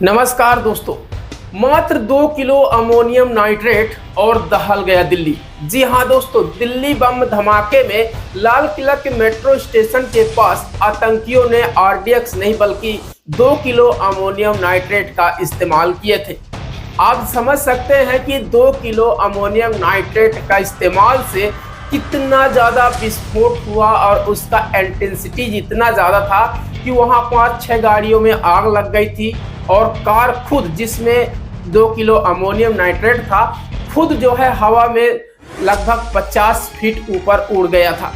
नमस्कार दोस्तों। मात्र 2 किलो अमोनियम नाइट्रेट और दहल गया दिल्ली। जी हाँ दोस्तों, दिल्ली बम धमाके में लाल किला के मेट्रो स्टेशन के पास आतंकियों ने आरडीएक्स नहीं बल्कि 2 किलो अमोनियम नाइट्रेट का इस्तेमाल किए थे। आप समझ सकते हैं कि 2 किलो अमोनियम नाइट्रेट का इस्तेमाल से कितना ज़्यादा विस्फोट हुआ और उसका इंटेंसिटी इतना ज़्यादा था कि वहाँ 5-6 गाड़ियों में आग लग गई थी और कार खुद, जिसमें 2 किलो अमोनियम नाइट्रेट था, खुद जो है हवा में लगभग 50 फीट ऊपर उड़ गया था।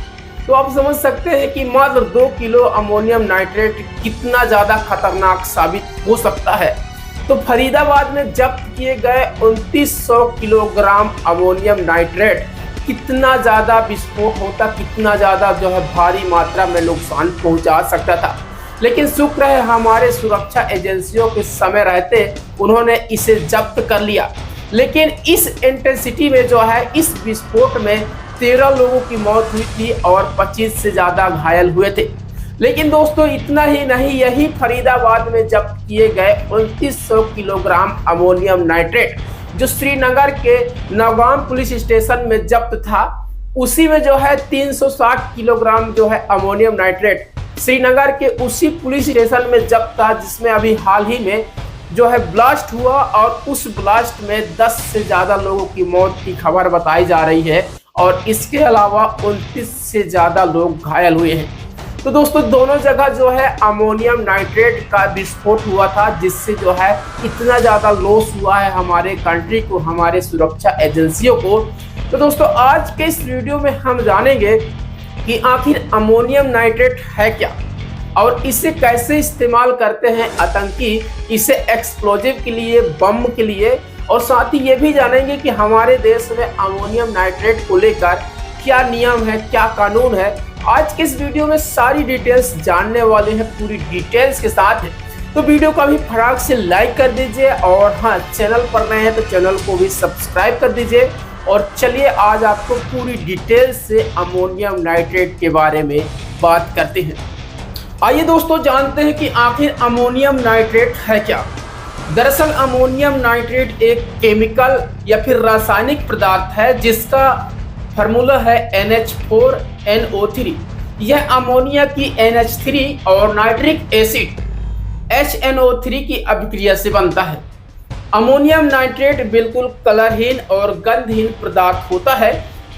तो आप समझ सकते हैं कि मात्र 2 किलो अमोनियम नाइट्रेट कितना ज़्यादा खतरनाक साबित हो सकता है। तो फरीदाबाद में जब्त किए गए 2900 किलोग्राम अमोनियम नाइट्रेट कितना ज़्यादा विस्फोट होता, कितना ज़्यादा जो है भारी मात्रा में नुकसान पहुंचा सकता था। लेकिन शुक्र है हमारे सुरक्षा एजेंसियों के समय रहते उन्होंने इसे जब्त कर लिया। लेकिन इस इंटेंसिटी में जो है, इस विस्फोट में 13 लोगों की मौत हुई थी और 25 से ज़्यादा घायल हुए थे। लेकिन दोस्तों इतना ही नहीं, यही फरीदाबाद में जब्त किए गए 2900 किलोग्राम अमोनियम नाइट्रेट जो श्रीनगर के नौगाम पुलिस स्टेशन में जब्त था, उसी में जो है 360 किलोग्राम जो है अमोनियम नाइट्रेट श्रीनगर के उसी पुलिस स्टेशन में जब्त था, जिसमें अभी हाल ही में जो है ब्लास्ट हुआ और उस ब्लास्ट में 10 से ज़्यादा लोगों की मौत की खबर बताई जा रही है और इसके अलावा 29 से ज़्यादा लोग घायल हुए हैं। तो दोस्तों दोनों जगह जो है अमोनियम नाइट्रेट का विस्फोट हुआ था, जिससे जो है इतना ज़्यादा लॉस हुआ है हमारे कंट्री को, हमारे सुरक्षा एजेंसियों को। तो दोस्तों आज के इस वीडियो में हम जानेंगे कि आखिर अमोनियम नाइट्रेट है क्या और इसे कैसे इस्तेमाल करते हैं आतंकी, इसे एक्सप्लोजिव के लिए, बम के लिए, और साथ ही ये भी जानेंगे कि हमारे देश में अमोनियम नाइट्रेट को लेकर क्या नियम है, क्या कानून है। आज के इस वीडियो में सारी डिटेल्स जानने वाले हैं, पूरी डिटेल्स के साथ है। तो वीडियो को अभी फटाक से लाइक कर दीजिए और हाँ, चैनल पर नए हैं तो चैनल को भी सब्सक्राइब कर दीजिए। और चलिए आज आपको पूरी डिटेल से अमोनियम नाइट्रेट के बारे में बात करते हैं। आइए दोस्तों जानते हैं कि आखिर अमोनियम नाइट्रेट है क्या। दरअसल अमोनियम नाइट्रेट एक केमिकल या फिर रासायनिक पदार्थ है जिसका फार्मूला है NH4NO3। यह अमोनिया की NH3 और नाइट्रिक एसिड HNO3 की अभिक्रिया से बनता है। अमोनियम नाइट्रेट बिल्कुल कलरहीन और गंधहीन पदार्थ होता है।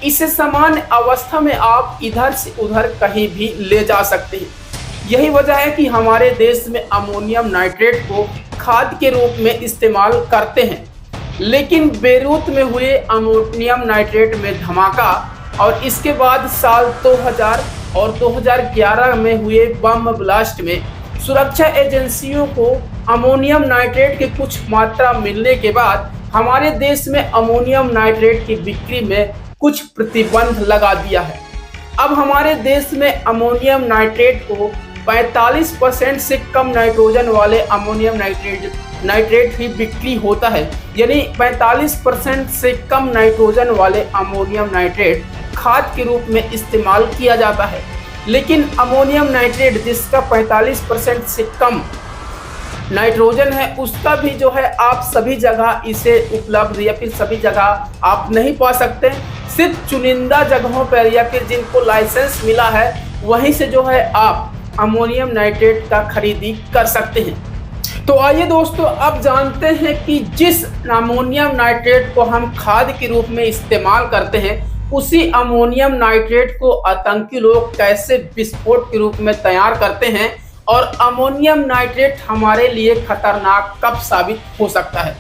इसे सामान्य अवस्था में आप इधर से उधर कहीं भी ले जा सकते हैं। यही वजह है कि हमारे देश में अमोनियम नाइट्रेट को खाद के रूप में इस्तेमाल करते हैं। लेकिन बेरूत में हुए अमोनियम नाइट्रेट में धमाका और इसके बाद साल 2000 और 2011 में हुए बम ब्लास्ट में सुरक्षा एजेंसियों को अमोनियम नाइट्रेट की कुछ मात्रा मिलने के बाद हमारे देश में अमोनियम नाइट्रेट की बिक्री में कुछ प्रतिबंध लगा दिया है। अब हमारे देश में अमोनियम नाइट्रेट को 45% से कम नाइट्रोजन वाले अमोनियम नाइट्रेट ही बिक्री होता है। यानी 45% से कम नाइट्रोजन वाले अमोनियम नाइट्रेट खाद के रूप में इस्तेमाल किया जाता है। लेकिन अमोनियम नाइट्रेट जिसका 45% से कम नाइट्रोजन है, उसका भी जो है आप सभी जगह इसे उपलब्ध या फिर सभी जगह आप नहीं पा सकते। सिर्फ चुनिंदा जगहों पर या फिर जिनको लाइसेंस मिला है वहीं से जो है आप अमोनियम नाइट्रेट का खरीदी कर सकते हैं। तो आइए दोस्तों अब जानते हैं कि जिस अमोनियम नाइट्रेट को हम खाद के रूप में इस्तेमाल करते हैं, उसी अमोनियम नाइट्रेट को आतंकी लोग कैसे विस्फोट के रूप में तैयार करते हैं और अमोनियम नाइट्रेट हमारे लिए खतरनाक कब साबित हो सकता है।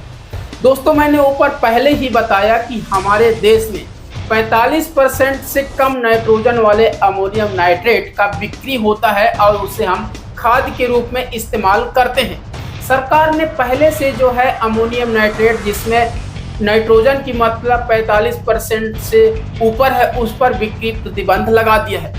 दोस्तों मैंने ऊपर पहले ही बताया कि हमारे देश में 45% से कम नाइट्रोजन वाले अमोनियम नाइट्रेट का बिक्री होता है और उसे हम खाद के रूप में इस्तेमाल करते हैं। सरकार ने पहले से जो है अमोनियम नाइट्रेट जिसमें नाइट्रोजन की मात्रा 45% से ऊपर है, उस पर बिक्री प्रतिबंध लगा दिया है।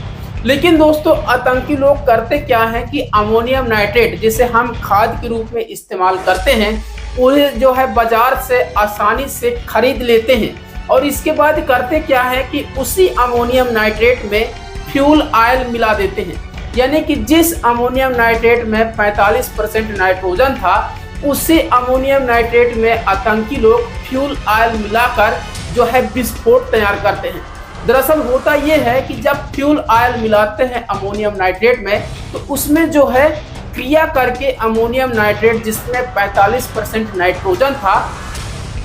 लेकिन दोस्तों आतंकी लोग करते क्या हैं कि अमोनियम नाइट्रेट जिसे हम खाद के रूप में इस्तेमाल करते हैं, उन्हें जो है बाजार से आसानी से खरीद लेते हैं और इसके बाद करते क्या है कि उसी अमोनियम नाइट्रेट में फ्यूल ऑयल मिला देते हैं। यानी कि जिस अमोनियम नाइट्रेट में 45% नाइट्रोजन था, उसी अमोनियम नाइट्रेट में आतंकी लोग फ्यूल ऑयल मिलाकर जो है विस्फोट तैयार करते हैं। दरअसल होता यह है कि जब फ्यूल ऑयल मिलाते हैं अमोनियम नाइट्रेट में तो उसमें जो है क्रिया करके अमोनियम नाइट्रेट जिसमें 45% नाइट्रोजन था,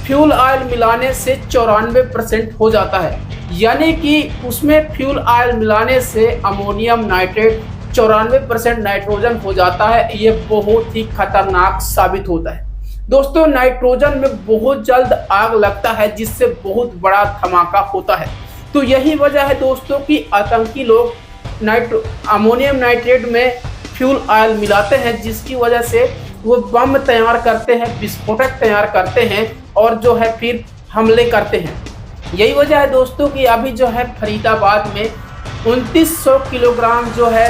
फ्यूल ऑयल मिलाने से 94% हो जाता है। यानी कि उसमें फ्यूल ऑयल मिलाने से अमोनियम नाइट्रेट 94% नाइट्रोजन हो जाता है। ये बहुत ही खतरनाक साबित होता है। दोस्तों, नाइट्रोजन में बहुत जल्द आग लगता है जिससे बहुत बड़ा धमाका होता है। तो यही वजह है दोस्तों कि आतंकी लोग अमोनियम नाइट्रेट में फ्यूल ऑयल मिलाते हैं, जिसकी वजह से वो बम तैयार करते हैं, विस्फोटक तैयार करते हैं और जो है फिर हमले करते हैं। यही वजह है दोस्तों कि अभी जो है फरीदाबाद में 2900 किलोग्राम जो है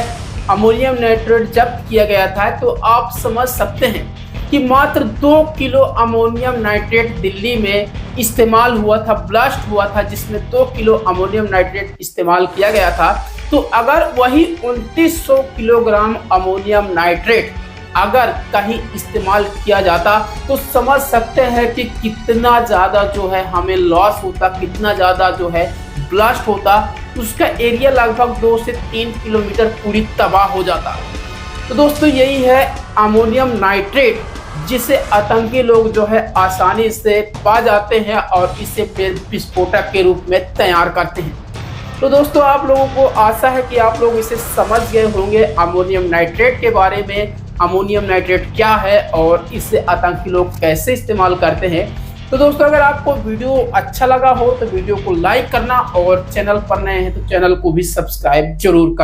अमोनियम नाइट्रेट जब्त किया गया था। तो आप समझ सकते हैं कि मात्र 2 किलो अमोनियम नाइट्रेट दिल्ली में इस्तेमाल हुआ था, ब्लास्ट हुआ था, जिसमें 2 किलो अमोनियम नाइट्रेट इस्तेमाल किया गया था। तो अगर वही 2900 किलोग्राम अमोनियम नाइट्रेट अगर कहीं इस्तेमाल किया जाता तो समझ सकते हैं कि कितना ज़्यादा जो है हमें लॉस होता, कितना ज़्यादा जो है ब्लास्ट होता। उसका एरिया लगभग 2 से 3 किलोमीटर पूरी तबाह हो जाता। तो दोस्तों, यही है अमोनियम नाइट्रेट, जिसे आतंकी लोग जो है आसानी से पा जाते हैं और इसे फिर विस्फोटक के रूप में तैयार करते हैं। तो दोस्तों, आप लोगों को आशा है कि आप लोग इसे समझ गए होंगे अमोनियम नाइट्रेट के बारे में। अमोनियम नाइट्रेट क्या है और इसे आतंकी लोग कैसे इस्तेमाल करते हैं। तो दोस्तों, अगर आपको वीडियो अच्छा लगा हो तो वीडियो को लाइक करना और चैनल पर नए हैं तो चैनल को भी सब्सक्राइब जरूर करना।